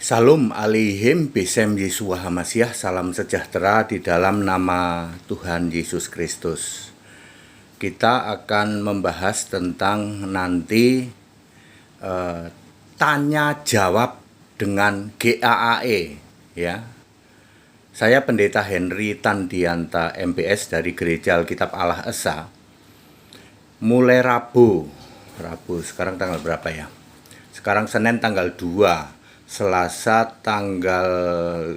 Salam alaihim Besem Yesua Hamasiah. Salam sejahtera di dalam nama Tuhan Yesus Kristus. Kita akan membahas tentang nanti tanya jawab dengan GAAE, ya. Saya Pendeta Henry Tandianta MPS dari Gereja Alkitab Allah Esa. Mulai Rabu sekarang tanggal berapa ya? Sekarang Senin tanggal 2, Selasa tanggal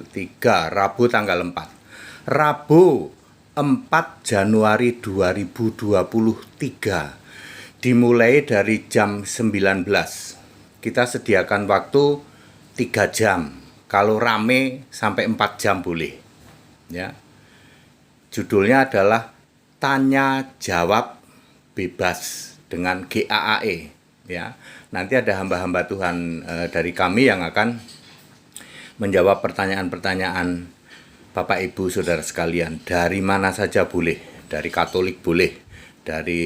3, Rabu tanggal 4. Rabu 4 Januari 2023 dimulai dari jam 19. Kita sediakan waktu 3 jam. Kalau rame sampai 4 jam boleh. Ya. Judulnya adalah tanya jawab bebas dengan GAAE, ya. Nanti ada hamba-hamba Tuhan dari kami yang akan menjawab pertanyaan-pertanyaan Bapak Ibu Saudara sekalian. Dari mana saja boleh, dari Katolik boleh, dari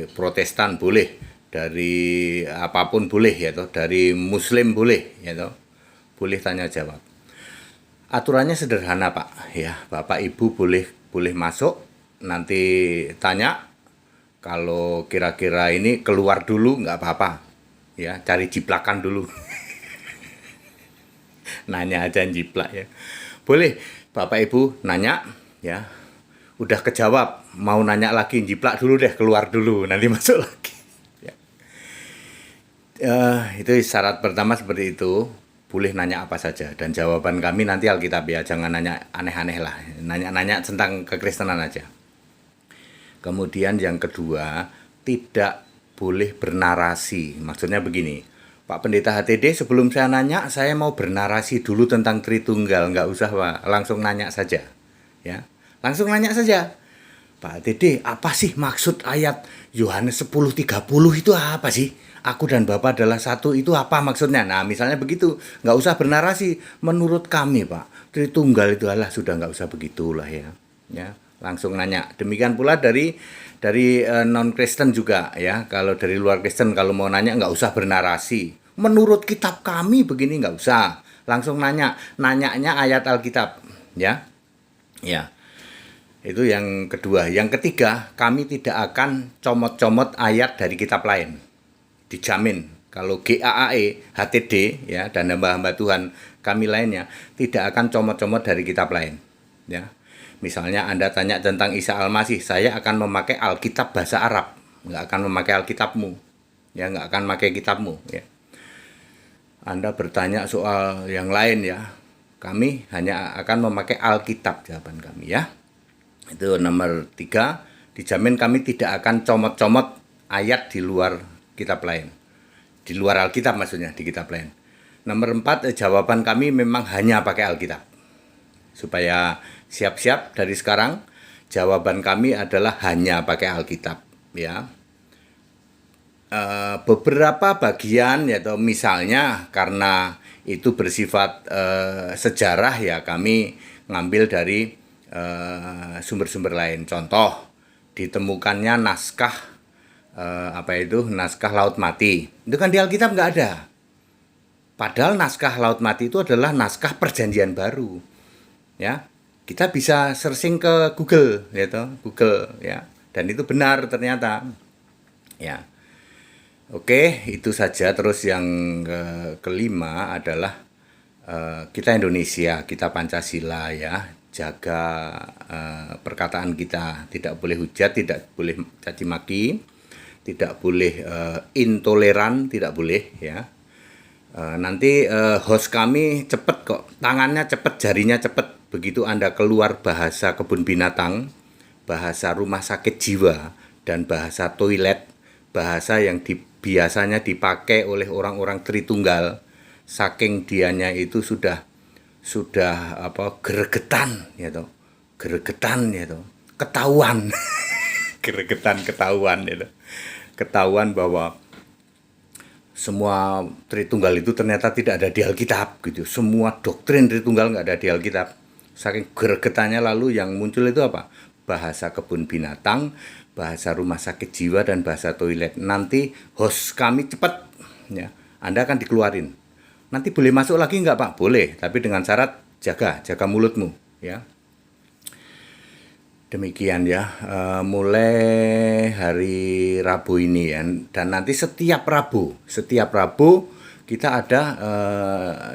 Protestan boleh, dari apapun boleh, ya toh, dari Muslim boleh, ya toh. Boleh tanya jawab. Aturannya sederhana, Pak, ya. Bapak Ibu boleh masuk, nanti tanya. Kalau kira-kira ini keluar dulu nggak apa-apa, ya, cari jiplakan dulu. Nanya aja jiplak, ya. Boleh Bapak Ibu nanya, ya. Udah kejawab, mau nanya lagi jiplak dulu deh, keluar dulu, nanti masuk lagi. Ya. Itu syarat pertama seperti itu. Boleh nanya apa saja, dan jawaban kami nanti Alkitab, ya. Jangan nanya aneh-aneh lah, nanya tentang kekristenan aja. Kemudian yang kedua, tidak boleh bernarasi. Maksudnya begini, Pak Pendeta HTD, sebelum saya nanya, saya mau bernarasi dulu tentang Tritunggal. Nggak usah, Pak, langsung nanya saja, ya. Langsung nanya saja. Pak HTD, apa sih maksud ayat Yohanes 10:30 itu apa sih? Aku dan Bapa adalah satu, itu apa maksudnya? Nah, misalnya begitu, nggak usah bernarasi. Menurut kami, Pak, Tritunggal itu adalah, sudah nggak usah begitulah, ya. Ya, langsung nanya. Demikian pula dari non Kristen juga, ya. Kalau dari luar Kristen, kalau mau nanya nggak usah bernarasi. Menurut kitab kami begini, nggak usah. Langsung nanya. Nanyanya ayat Alkitab, ya. Ya. Itu yang kedua. Yang ketiga, kami tidak akan comot-comot ayat dari kitab lain. Dijamin. Kalau GAAE, HTD, ya, dan hamba-hamba Tuhan kami lainnya tidak akan comot-comot dari kitab lain, ya. Misalnya Anda tanya tentang Isa Al-Masih, saya akan memakai Alkitab bahasa Arab, nggak akan memakai Alkitabmu, ya, nggak akan memakai kitabmu, ya. Anda bertanya soal yang lain, ya, kami hanya akan memakai Alkitab, jawaban kami, ya. Itu nomor 3, dijamin kami tidak akan comot-comot ayat di luar kitab lain, di luar Alkitab maksudnya, di kitab lain. Nomor 4, jawaban kami memang hanya pakai Alkitab. Supaya siap-siap dari sekarang, jawaban kami adalah hanya pakai Alkitab, ya. Beberapa bagian, yaitu misalnya karena itu bersifat sejarah, ya, kami ngambil dari sumber-sumber lain. Contoh, ditemukannya naskah naskah Laut Mati. Itu kan di Alkitab nggak ada. Padahal naskah Laut Mati itu adalah naskah Perjanjian Baru, ya. Kita bisa searching ke Google, Google, ya, dan itu benar ternyata, ya. Oke, itu saja. Terus yang kelima adalah kita Indonesia, kita Pancasila, ya. Jaga perkataan kita, tidak boleh hujat, tidak boleh caci maki, tidak boleh intoleran, tidak boleh, ya. Nanti host kami cepet kok, tangannya cepet, jarinya cepet. Begitu Anda keluar bahasa kebun binatang, bahasa rumah sakit jiwa, dan bahasa toilet, bahasa yang biasanya dipakai oleh orang-orang Tritunggal, saking dianya itu sudah gregetan, ya toh. Gregetan, ya toh. Ketahuan. Gregetan, ketahuan, ya toh. Ketahuan bahwa semua Tritunggal itu ternyata tidak ada di Alkitab, gitu. Semua doktrin Tritunggal nggak ada di Alkitab. Saking gregetannya, lalu yang muncul itu apa? Bahasa kebun binatang, bahasa rumah sakit jiwa, dan bahasa toilet. Nanti host kami cepat, ya. Anda akan dikeluarin. Nanti boleh masuk lagi nggak Pak? Boleh, tapi dengan syarat jaga mulutmu, ya. Demikian ya, mulai hari Rabu ini ya, dan nanti setiap Rabu kita ada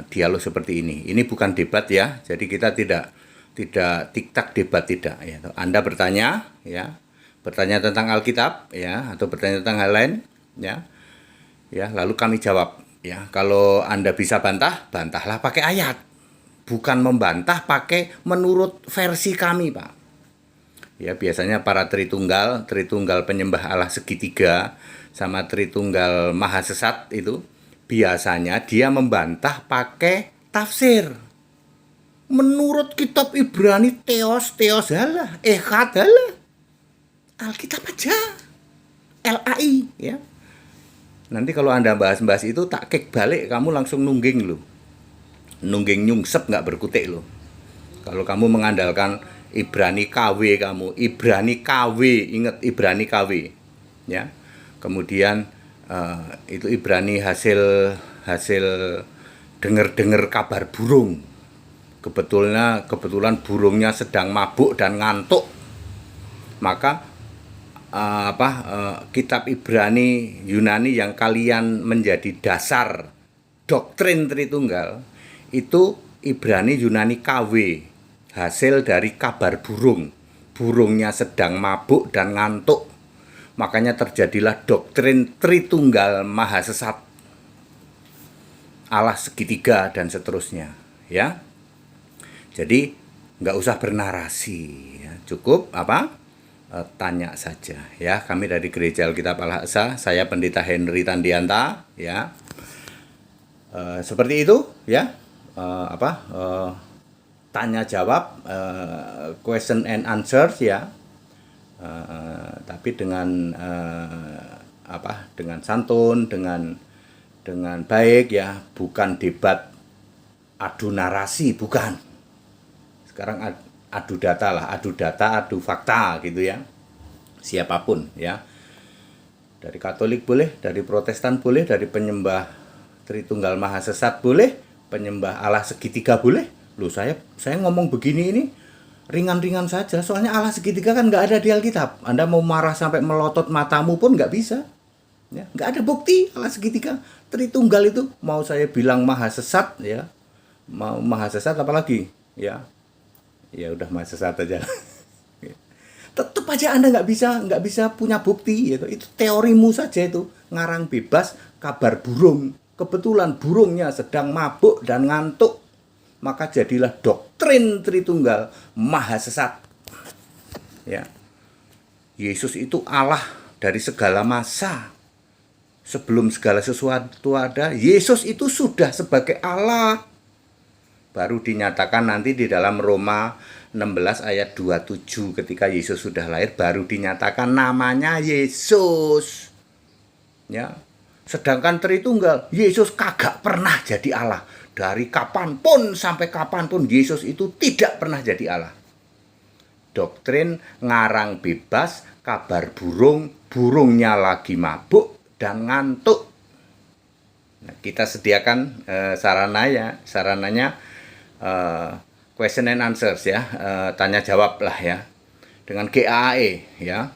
dialog seperti ini. Ini bukan debat ya, jadi kita tidak tiktak debat tidak ya. Anda bertanya ya, bertanya tentang Alkitab ya, atau bertanya tentang hal lain ya, lalu kami jawab ya. Kalau Anda bisa bantah, bantahlah pakai ayat, bukan membantah pakai menurut versi kami Pak. Ya, biasanya para Tritunggal penyembah Allah segitiga sama Tritunggal maha sesat itu biasanya dia membantah pakai tafsir. Menurut kitab Ibrani teos halah, echad halah. Alkitab aja. LAI ya. Nanti kalau Anda bahas-bahas itu tak kek balik, kamu langsung nungging lo. Nungging nyungsep nggak berkutik lo. Kalau kamu mengandalkan Ibrani KW ingat Ibrani KW ya. Kemudian itu Ibrani hasil dengar kabar burung. Kebetulan burungnya sedang mabuk dan ngantuk. Maka kitab Ibrani Yunani yang kalian menjadi dasar doktrin Tritunggal itu Ibrani Yunani KW, hasil dari kabar burungnya sedang mabuk dan ngantuk, makanya terjadilah doktrin Tritunggal maha sesat, Allah segitiga dan seterusnya ya. Jadi nggak usah bernarasi ya. Cukup tanya saja ya. Kami dari Gereja Alkitab Al-Aqsa, saya Pendeta Henry Tandianta ya. Seperti itu ya. Tanya jawab, question and answers ya, tapi dengan dengan santun, dengan baik ya, bukan debat adu narasi, bukan. Sekarang adu data, adu fakta gitu ya, siapapun ya, dari Katolik boleh, dari Protestan boleh, dari penyembah Tritunggal Maha Sesat boleh, penyembah Allah segitiga boleh. Loh, saya ngomong begini ini ringan-ringan saja, soalnya Allah segitiga kan nggak ada di Alkitab. Anda mau marah sampai melotot matamu pun nggak bisa ya, nggak ada bukti Allah segitiga. Tritunggal itu mau saya bilang maha sesat ya, mau maha sesat apalagi ya udah maha sesat aja. Tetap aja Anda nggak bisa punya bukti gitu. Itu teorimu saja, itu ngarang bebas kabar burung. Kebetulan burungnya sedang mabuk dan ngantuk, maka jadilah doktrin Tritunggal maha sesat ya. Yesus itu Allah dari segala masa. Sebelum segala sesuatu ada, Yesus itu sudah sebagai Allah. Baru dinyatakan nanti di dalam Roma 16 ayat 27, ketika Yesus sudah lahir baru dinyatakan namanya Yesus ya. Sedangkan Tritunggal, Yesus kagak pernah jadi Allah. Dari kapanpun sampai kapanpun Yesus itu tidak pernah jadi Allah. Doktrin ngarang bebas, kabar burungnya lagi mabuk dan ngantuk. Nah, kita sediakan sarananya question and answers ya, tanya jawab lah ya, dengan GAE ya,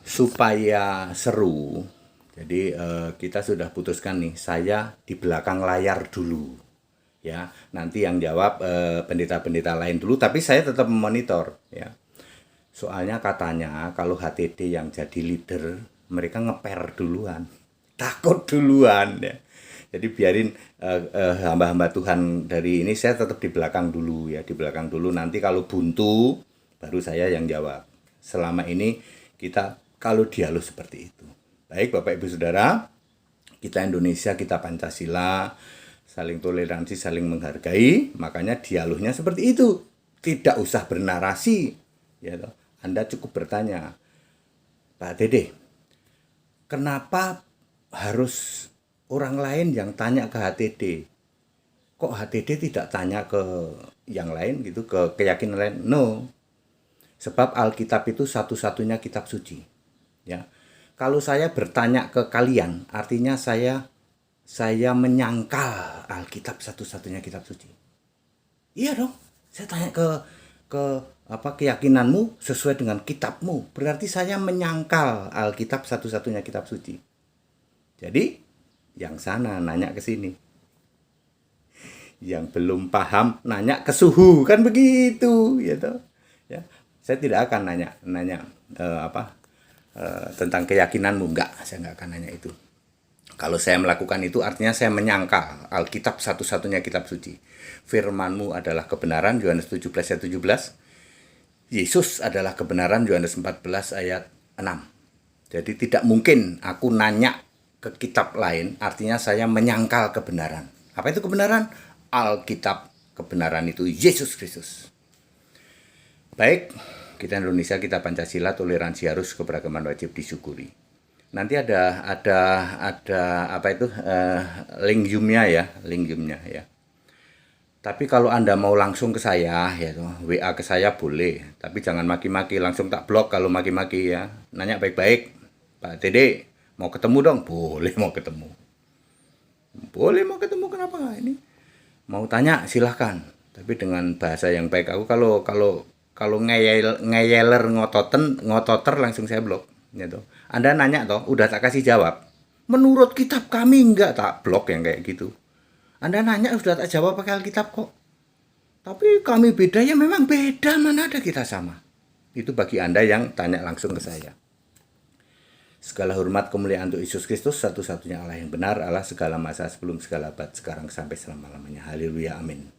supaya seru. Jadi kita sudah putuskan nih, saya di belakang layar dulu ya, nanti yang jawab pendeta-pendeta lain dulu, tapi saya tetap memonitor ya. Soalnya katanya kalau HTD yang jadi leader, mereka ngeper duluan, takut duluan ya. Jadi biarin hamba-hamba Tuhan dari ini, saya tetap di belakang dulu ya, di belakang dulu. Nanti kalau buntu baru saya yang jawab. Selama ini kita kalau dialog seperti itu. Baik Bapak Ibu Saudara, kita Indonesia, kita Pancasila, saling toleransi, saling menghargai, makanya dialognya seperti itu. Tidak usah bernarasi. Ya, Anda cukup bertanya, Pak Dede, kenapa harus orang lain yang tanya ke HTD? Kok HTD tidak tanya ke yang lain gitu, ke keyakinan lain? No. Sebab Alkitab itu satu-satunya kitab suci. Ya. Kalau saya bertanya ke kalian, artinya saya saya menyangkal Alkitab satu-satunya kitab suci. Iya dong. Saya tanya ke keyakinanmu sesuai dengan kitabmu. Berarti saya menyangkal Alkitab satu-satunya kitab suci. Jadi yang sana nanya ke sini. Yang belum paham nanya ke suhu, kan begitu, gitu. Ya. Saya tidak akan nanya tentang keyakinanmu, enggak, saya enggak akan nanya itu. Kalau saya melakukan itu artinya saya menyangkal Alkitab satu-satunya kitab suci. Firman-Mu adalah kebenaran, Yohanes 17 ayat 17. Yesus adalah kebenaran, Yohanes 14 ayat 6. Jadi tidak mungkin aku nanya ke kitab lain, artinya saya menyangkal kebenaran. Apa itu kebenaran? Alkitab, kebenaran itu Yesus Kristus. Baik, kita Indonesia, kita Pancasila, toleransi harus, keberagaman wajib disyukuri. Nanti ada apa itu link Zoom-nya ya. Tapi kalau Anda mau langsung ke saya ya, WA ke saya boleh, tapi jangan maki-maki, langsung tak blok kalau maki-maki ya. Nanya baik-baik. Pak Dede, mau ketemu dong? Boleh mau ketemu. Boleh mau ketemu, kenapa enggak ini? Mau tanya silahkan, tapi dengan bahasa yang baik. Aku kalau ngeyeler ngototer langsung saya blok gitu. Anda nanya toh, udah tak kasih jawab. Menurut kitab kami enggak, tak blok yang kayak gitu. Anda nanya sudah tak jawab pakai Alkitab kok. Tapi kami beda, ya memang beda, mana ada kita sama. Itu bagi Anda yang tanya langsung ke saya. Segala hormat kemuliaan untuk Yesus Kristus, satu-satunya Allah yang benar, Allah segala masa sebelum segala abad, sekarang sampai selama-lamanya. Haleluya, amin.